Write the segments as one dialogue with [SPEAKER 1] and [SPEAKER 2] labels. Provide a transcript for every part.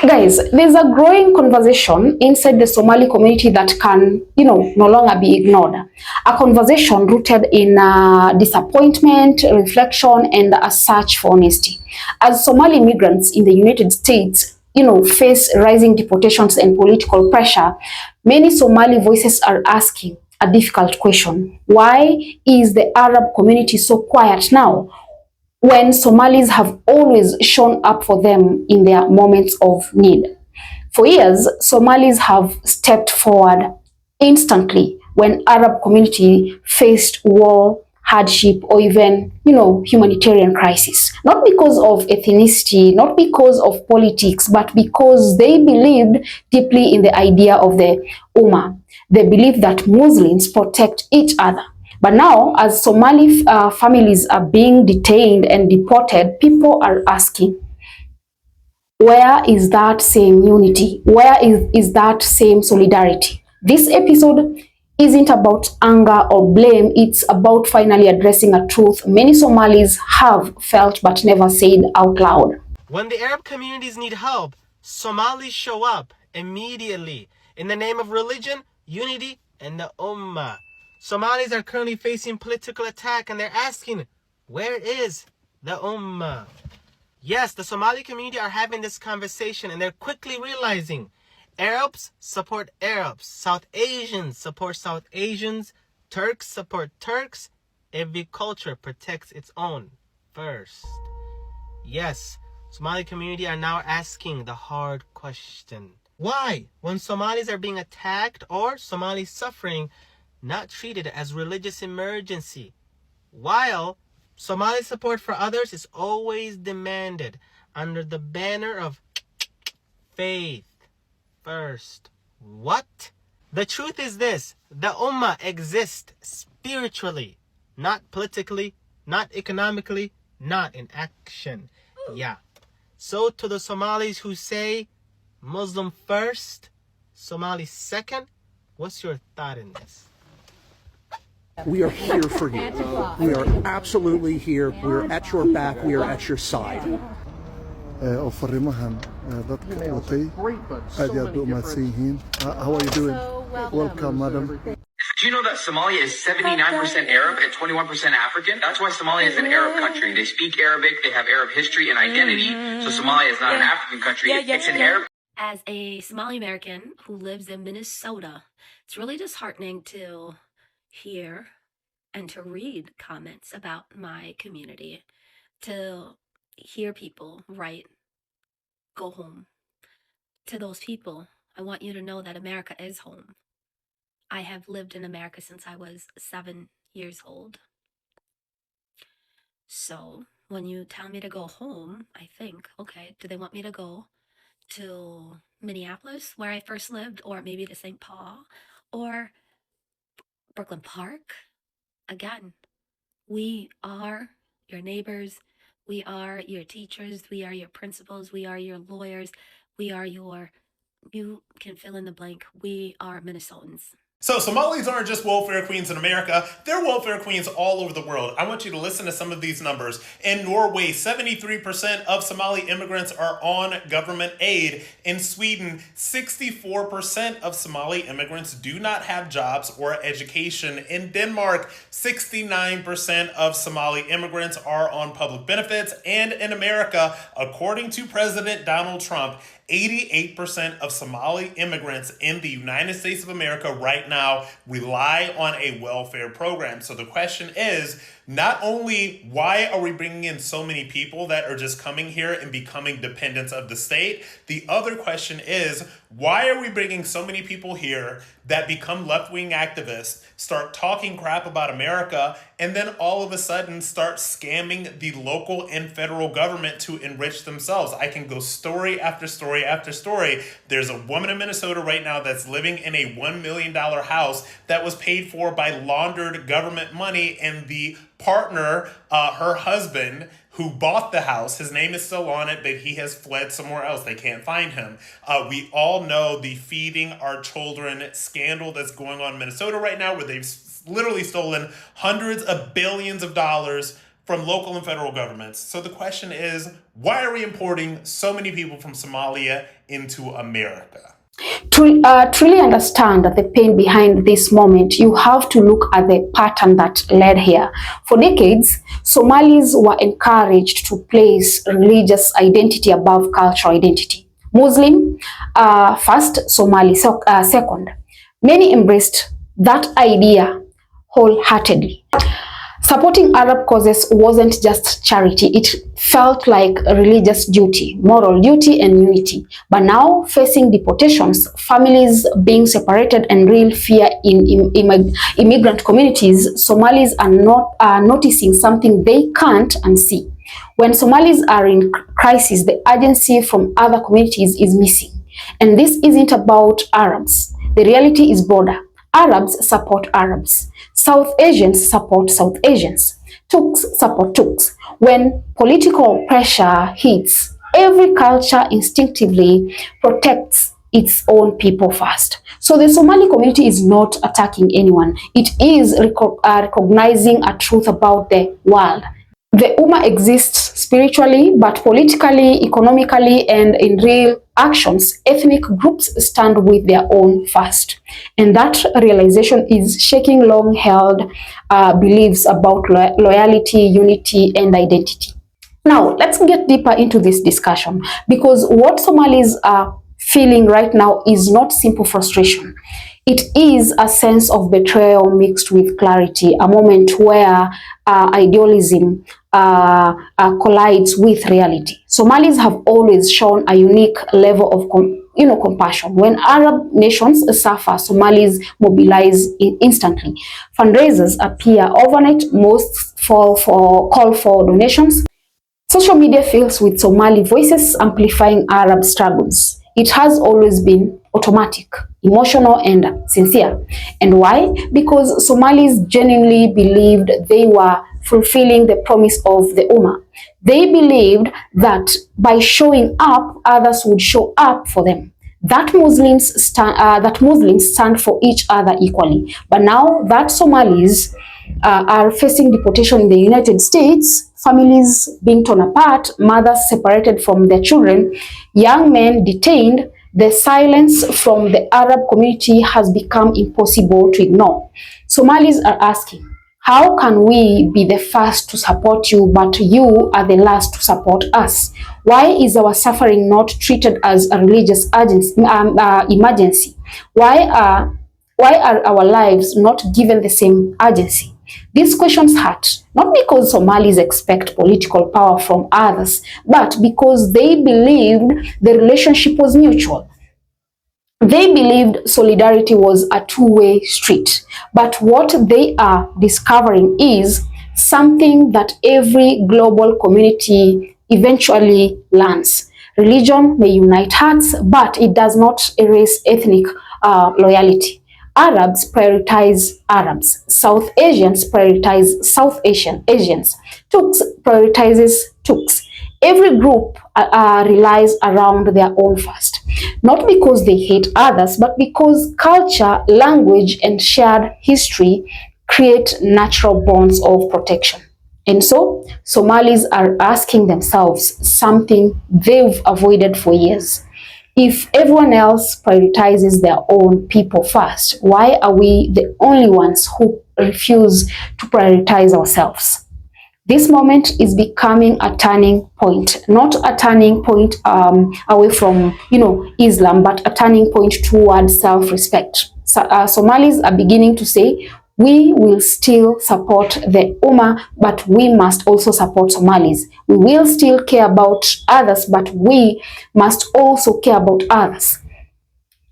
[SPEAKER 1] Guys, there's a growing conversation inside the Somali community that can, no longer be ignored. A conversation rooted in disappointment, reflection, and a search for honesty. As Somali migrants in the United States, face rising deportations and political pressure, many Somali voices are asking a difficult question. Why is the Arab community so quiet now, when Somalis have always shown up for them in their moments of need? For years, Somalis have stepped forward instantly when Arab community faced war, hardship, or even, humanitarian crisis. Not because of ethnicity, not because of politics, but because they believed deeply in the idea of the Ummah. They believe that Muslims protect each other. But now, as Somali families are being detained and deported, people are asking, where is that same unity? Where is that same solidarity? This episode isn't about anger or blame. It's about finally addressing a truth many Somalis have felt but never said out loud.
[SPEAKER 2] When the Arab communities need help, Somalis show up immediately in the name of religion, unity, and the Ummah. Somalis are currently facing political attack and they're asking, where is the Ummah? Yes, the Somali community are having this conversation and they're quickly realizing Arabs support Arabs, South Asians support South Asians, Turks support Turks. Every culture protects its own first. Yes, Somali community are now asking the hard question. Why, when Somalis are being attacked or Somalis suffering, not treated as religious emergency, while Somali support for others is always demanded under the banner of faith first? What? The truth is this: the Ummah exists spiritually, not politically, not economically, not in action. Yeah. So to the Somalis who say Muslim first, Somali second, what's your thought in this?
[SPEAKER 3] We are here for you. We are absolutely here. We're at your back. We are at your side.
[SPEAKER 4] oo fariimahan dadka watay aad iyo aad u mahadsan yihiin. How are you doing? Welcome, madam.
[SPEAKER 5] Do you know that Somalia is 79% Arab and 21% African? That's why Somalia is an Arab country. They speak Arabic, they have Arab history and identity. So Somalia is not an African country. It's an Arab.
[SPEAKER 6] As a Somali American who lives in Minnesota, it's really disheartening to hear and to read comments about my community, to hear people write, go home. To those people, I want you to know that America is home. I have lived in America since I was 7 years old. So when you tell me to go home, I think, okay, do they want me to go to Minneapolis, where I first lived, or maybe to St. Paul, or Brooklyn Park? Again, we are your neighbors, we are your teachers, we are your principals, we are your lawyers, we are your, you can fill in the blank, we are Minnesotans.
[SPEAKER 7] So Somalis aren't just welfare queens in America, they're welfare queens all over the world. I want you to listen to some of these numbers. In Norway, 73% of Somali immigrants are on government aid. In Sweden, 64% of Somali immigrants do not have jobs or education. In Denmark, 69% of Somali immigrants are on public benefits. And in America, according to President Donald Trump, 88% of Somali immigrants in the United States of America right now rely on a welfare program. So the question is, not only why are we bringing in so many people that are just coming here and becoming dependents of the state, the other question is, why are we bringing so many people here that become left-wing activists, start talking crap about America, and then all of a sudden start scamming the local and federal government to enrich themselves? I can go story after story after story. There's a woman in Minnesota right now that's living in a $1 million house that was paid for by laundered government money, and the partner, her husband, who bought the house, his name is still on it, but he has fled somewhere else. They can't find him. We all know the feeding our children scandal that's going on in Minnesota right now, where they've literally stolen hundreds of billions of dollars from local and federal governments. So the question is, why are we importing so many people from Somalia into America?
[SPEAKER 1] To truly understand the pain behind this moment, you have to look at the pattern that led here. For decades, Somalis were encouraged to place religious identity above cultural identity. Muslim first, Somali second. Many embraced that idea wholeheartedly. Supporting Arab causes wasn't just charity, it felt like a religious duty, moral duty and unity. But now, facing deportations, families being separated and real fear in immigrant communities, Somalis are noticing something they can't unsee. When Somalis are in crisis, the urgency from other communities is missing. And this isn't about Arabs. The reality is broader. Arabs support Arabs. South Asians support South Asians. Turks support Turks. When political pressure hits, every culture instinctively protects its own people first. So the Somali community is not attacking anyone. It is recognizing a truth about the world. The Ummah exists spiritually, but politically, economically, and in real actions, ethnic groups stand with their own first. And that realization is shaking long-held beliefs about loyalty, unity, and identity. Now, let's get deeper into this discussion, because what Somalis are feeling right now is not simple frustration. It is a sense of betrayal mixed with clarity, a moment where idealism collides with reality. Somalis have always shown a unique level of compassion. When Arab nations suffer, Somalis mobilize instantly. Fundraisers appear overnight, most call for donations. Social media fills with Somali voices amplifying Arab struggles. It has always been automatic, emotional, and sincere. And why? Because Somalis genuinely believed they were fulfilling the promise of the Ummah. They believed that by showing up, others would show up for them. That Muslims stand for each other equally. But now that Somalis are facing deportation in the United States, families being torn apart, mothers separated from their children, young men detained, the silence from the Arab community has become impossible to ignore. Somalis are asking, how can we be the first to support you, but you are the last to support us? Why is our suffering not treated as a religious emergency? Why are our lives not given the same urgency? These questions hurt, not because Somalis expect political power from others, but because they believed the relationship was mutual. They believed solidarity was a two-way street. But what they are discovering is something that every global community eventually learns. Religion may unite hearts, but it does not erase ethnic loyalty. Arabs prioritize Arabs. South Asians prioritize South Asians. Turks prioritizes Turks. Every group relies around their own first. Not because they hate others, but because culture, language, and shared history create natural bonds of protection. And so, Somalis are asking themselves something they've avoided for years. If everyone else prioritizes their own people first, why are we the only ones who refuse to prioritize ourselves? This moment is becoming a turning point, not a turning point away from, Islam, but a turning point towards self-respect. Somalis are beginning to say, we will still support the Ummah, but we must also support Somalis. We will still care about others, but we must also care about others,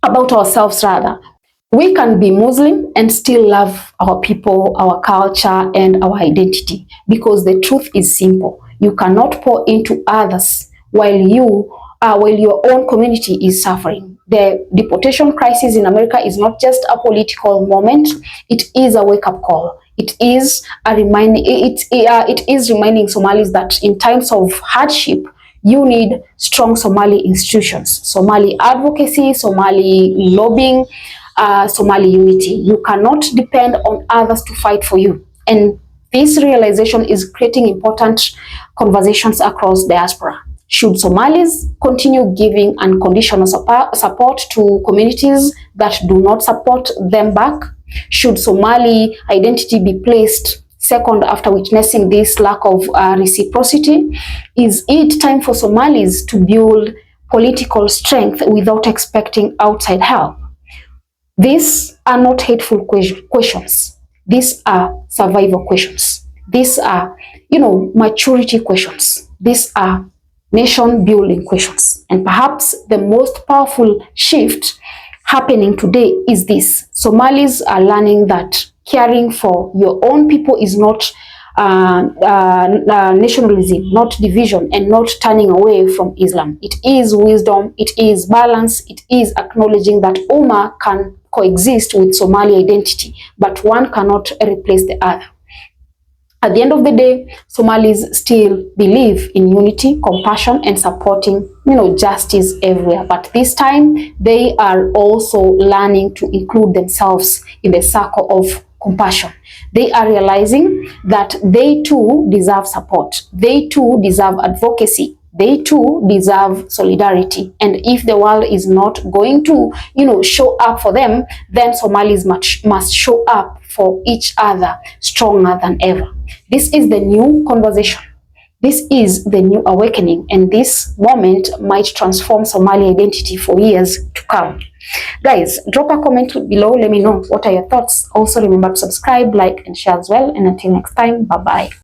[SPEAKER 1] about ourselves rather. We can be Muslim and still love our people, our culture, and our identity, because the truth is simple. You cannot pour into others while your own community is suffering. The deportation crisis in America is not just a political moment; it is a wake-up call. It is reminding Somalis that in times of hardship, you need strong Somali institutions, Somali advocacy, Somali lobbying, Somali unity. You cannot depend on others to fight for you. And This realization is creating important conversations across diaspora. Should Somalis continue giving unconditional support to communities that do not support them back? Should Somali identity be placed second after witnessing this lack of reciprocity? Is it time for Somalis to build political strength without expecting outside help? These are not hateful questions. These are survival questions. These are, maturity questions. These are nation-building questions. And perhaps the most powerful shift happening today is this. Somalis are learning that caring for your own people is not nationalism, not division, and not turning away from Islam. It is wisdom, it is balance, it is acknowledging that Ummah can coexist with Somali identity, but one cannot replace the other. At the end of the day, Somalis still believe in unity, compassion, and supporting, justice everywhere. But this time, they are also learning to include themselves in the circle of compassion. They are realizing that they too deserve support. They too deserve advocacy. They too deserve solidarity. And if the world is not going to, show up for them, then Somalis must show up for each other stronger than ever. This is the new conversation. This is the new awakening, and this moment might transform Somali identity for years to come. Guys, drop a comment below. Let me know what are your thoughts. Also, remember to subscribe, like, and share as well. And until next time, bye-bye.